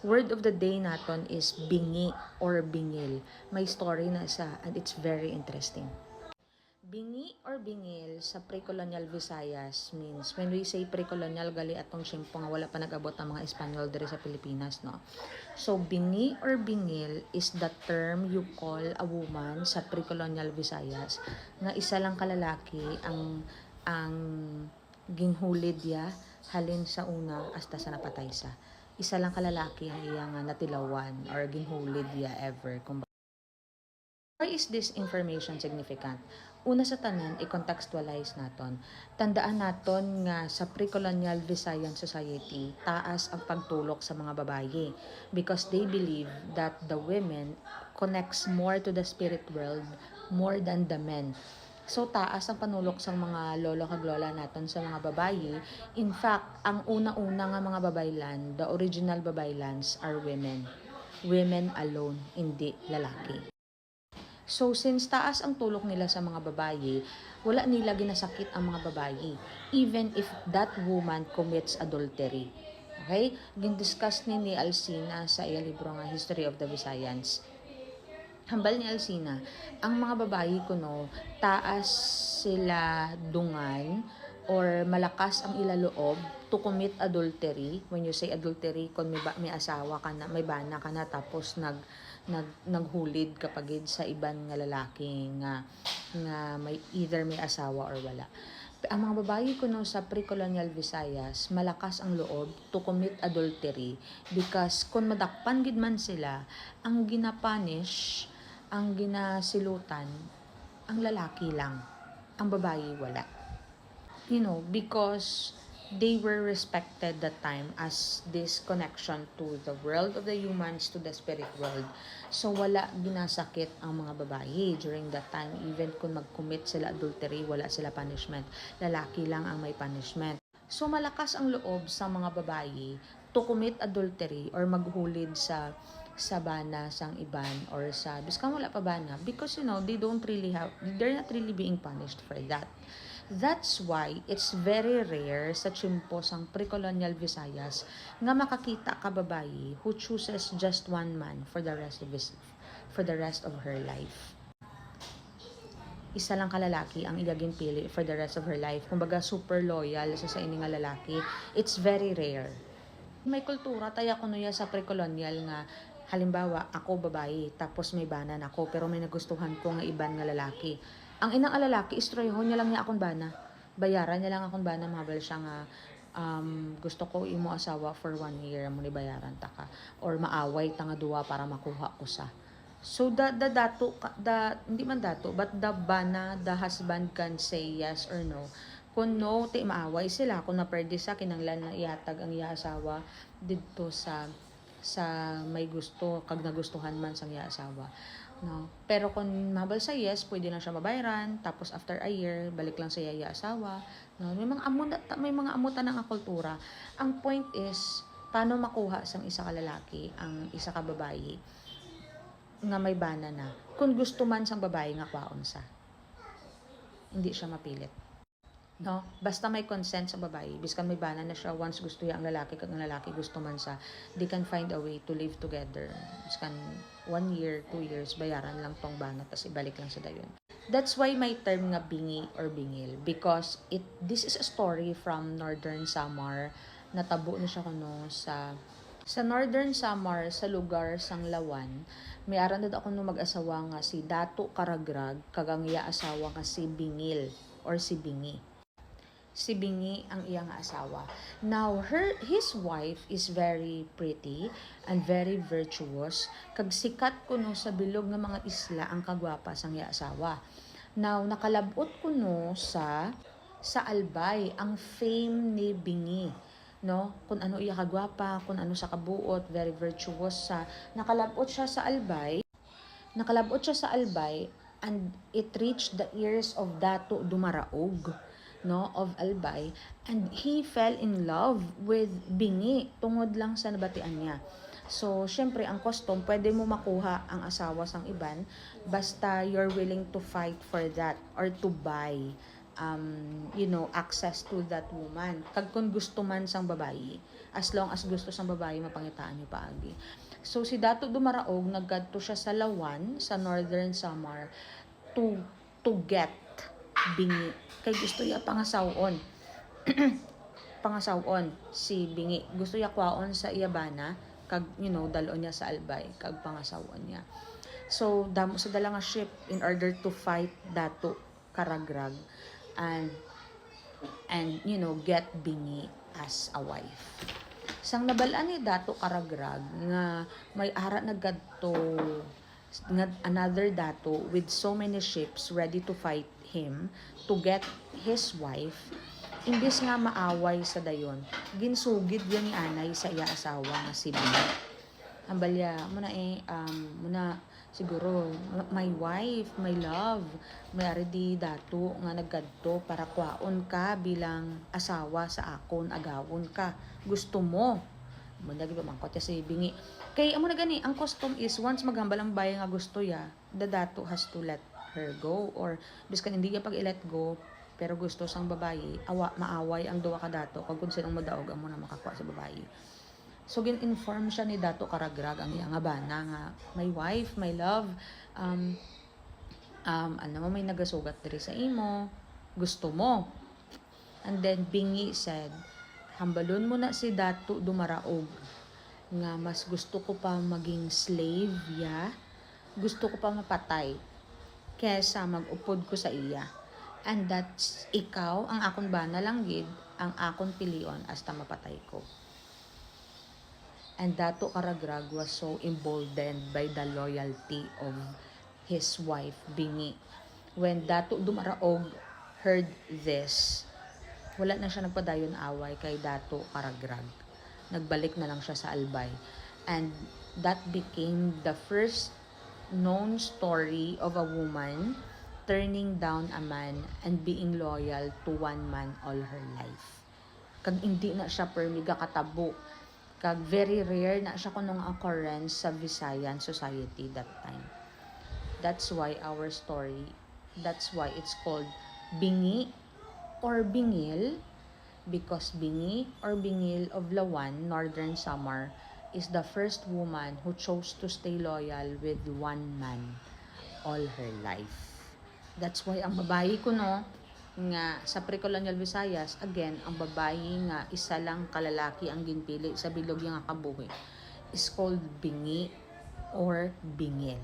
Word of the day naton is bingi or bingil. May story na isa and it's very interesting. Bingi or bingil sa pre-colonial Visayas means, when we say pre-colonial, gali atong syempo nga wala pa nag-abot ang mga Espanyol diri sa Pilipinas, no? So, bingi or bingil is the term you call a woman sa pre-colonial Visayas nga isa lang kalalaki ang ginhulid ya halin sa una hasta sa napatay sa. Isa lang kalalaki ang iyang natilawan or ginhulid ya ever. Why is this information significant? Una sa tanan, i-contextualize naton. Tandaan naton nga sa pre-colonial Visayan society, taas ang pagtulok sa mga babaye because they believe that the women connects more to the spirit world more than the men. So, taas ang panulok sa mga lolo kag lola naton sa mga babaye. In fact, ang una-una nga mga babaylan, the original babaylans are women. Women alone, hindi lalaki. So, since taas ang tulok nila sa mga babae, wala nila ginasakit ang mga babae, even if that woman commits adultery. Okay? Gindiscuss ni Alcina sa iya libro nga History of the Visayans. Hambal ni Alcina, ang mga babae kuno, taas sila dungan or malakas ang ilaloob to commit adultery. When you say adultery, kung may asawa ka na, may bana ka na, tapos naghulid kapag sa iban nga lalaki nga may either may asawa or wala. Ang mga babae kuno sa pre-colonial Visayas, malakas ang loob to commit adultery because kung madakpan gid man sila, ang ginapunish, ang ginasilutan, ang lalaki lang. Ang babae wala. Because they were respected that time as this connection to the world of the humans, to the spirit world. So, wala ginasakit ang mga babae during that time. Even kung mag-commit sila adultery, wala sila punishment. Lalaki lang ang may punishment. So, malakas ang loob sa mga babae to commit adultery or maghulid sa bana sang iban or sa biskang wala pa bana because they're not really being punished for that. That's why it's very rare sa tsimpo sang pre-colonial Visayas nga makakita ka babae who chooses just one man for the rest of her life. Isa lang kalalaki ang iyaging pili for the rest of her life. Kumbaga super loyal sa ini nga lalaki. It's very rare. May kultura taya kuno ya sa pre-colonial nga halimbawa ako babae tapos may banan ako pero may nagustuhan ko nga iban nga lalaki. Ang inang lalaki istroyhon niya lang niya akong bana. Bayaran niya lang akong bana mabal siya nga gusto ko imo asawa for 1 year mo ni bayaran ta ka or maaway ta nga duwa para makuha ko sa. So hindi man dato but the bana, the husband can say yes or no. Kung no, ti maaway sila kung naperde sa kinanglan na ihatag ang iya asawa didto sa may gusto kag nagustuhan man sang iya asawa, no? Pero kung mabal sa yes, pwede na siya mabayaran tapos after a year balik lang sa iya asawa, no? May mga amutan ng kultura. Ang point is paano makuha sang isa ka lalaki ang isa ka babae nga may bana na kung gusto man sang babae nga kwaon sa hindi siya mapilit, no? Basta may consent sa babae biskan may bana na siya once gusto ang lalaki kag ang lalaki gusto man sa they can find a way to live together biskan 1 year 2 years bayaran lang tong bana tas ibalik lang sa dayon. That's why may term nga bingi or bingil because this is a story from Northern Samar. Natabo na siya kuno sa Northern Samar, sa lugar sang Lawan, may aran na ako no mag-asawa nga si Dato Karagrag, kagang iya asawa nga si Bingil or si Bingi. Si Bingi ang iyang asawa. Now, his wife is very pretty and very virtuous. Kag sikat kuno sa bilog nga mga isla ang kagwapa sang iya asawa. Now, nakalabot kuno sa Albay ang fame ni Bingi, no? Kung ano iya kagwapa, kung ano sa kabuot, very virtuous sa nakalabot siya sa Albay and it reached the ears of Dato Dumaraog, no, of Albay, and he fell in love with Bingi tungod lang sa nabatian niya. So, syempre, ang custom, pwede mo makuha ang asawa sang iban basta you're willing to fight for that or to buy access to that woman. Kag kung gusto man sang babae, as long as gusto sang babae mapangitaan niyo paagi. So si Dato Dumaraog nagkadto siya sa Lawan sa Northern Samar to get Bingi kay gusto ya pangasawon. Pangasawon si Bingi gusto ya kwaon sa iyabana kag dalon niya sa Albay kag pangasawon niya. So damo sa dala nga ship in order to fight Dato Karagrag and get Bingi as a wife. Sang nabalaan ni Dato Karagrag nga may ara nagkadto nga another Dato with so many ships ready to fight him to get his wife, imbis nga maaway sa dayon, ginsugid yan ni anay sa iya asawa nga si Bingi. Ambalya, muna siguro, my wife, my love, may aridi Dato nga nagkadto para kwaon ka bilang asawa sa akon, agawon ka. Gusto mo. Muna giba mangkot si Bingi. Kay amo na gani, ang custom is once maghambal ang bayan nga gusto ya, the Dato has to let her go or biskan hindi niya pag i-let go pero gusto sang babayi, maaway ang duwa ka Dato kag kun sinong modaog amo na makakuha sa babayi. So gin-inform siya ni Dato Karagrag ang iya nga bana nga my wife, my love, may nagasugat diri sa imo, gusto mo. And then Bingi said, hambalon mo na si Dato Dumaraog nga mas gusto ko pa maging slave ya, gusto ko pa mapatay kesa mag-upod ko sa iya. And that's ikaw ang akon bana lang gid ang akon pilion hasta mapatay ko. And Dato Karagrag was so emboldened by the loyalty of his wife Bingi. When Dato Dumaraog heard this, wala na siya nagpadayon away kay Dato Karagrag. Nagbalik na lang siya sa Albay. And that became the first known story of a woman turning down a man and being loyal to one man all her life. Kag hindi na siya permiga katabo. Kag very rare na siya kunong occurrence sa Visayan society that time. That's why it's called Bingi or Bingil, because Bingi or Bingil of Lawan, Northern Samar, is the first woman who chose to stay loyal with one man all her life. That's why ang babayi ko nga sa pre-colonial Visayas, again, ang babayi nga isa lang kalalaki ang ginpili sa bilog nga kabuhi is called Bingi or Bingil.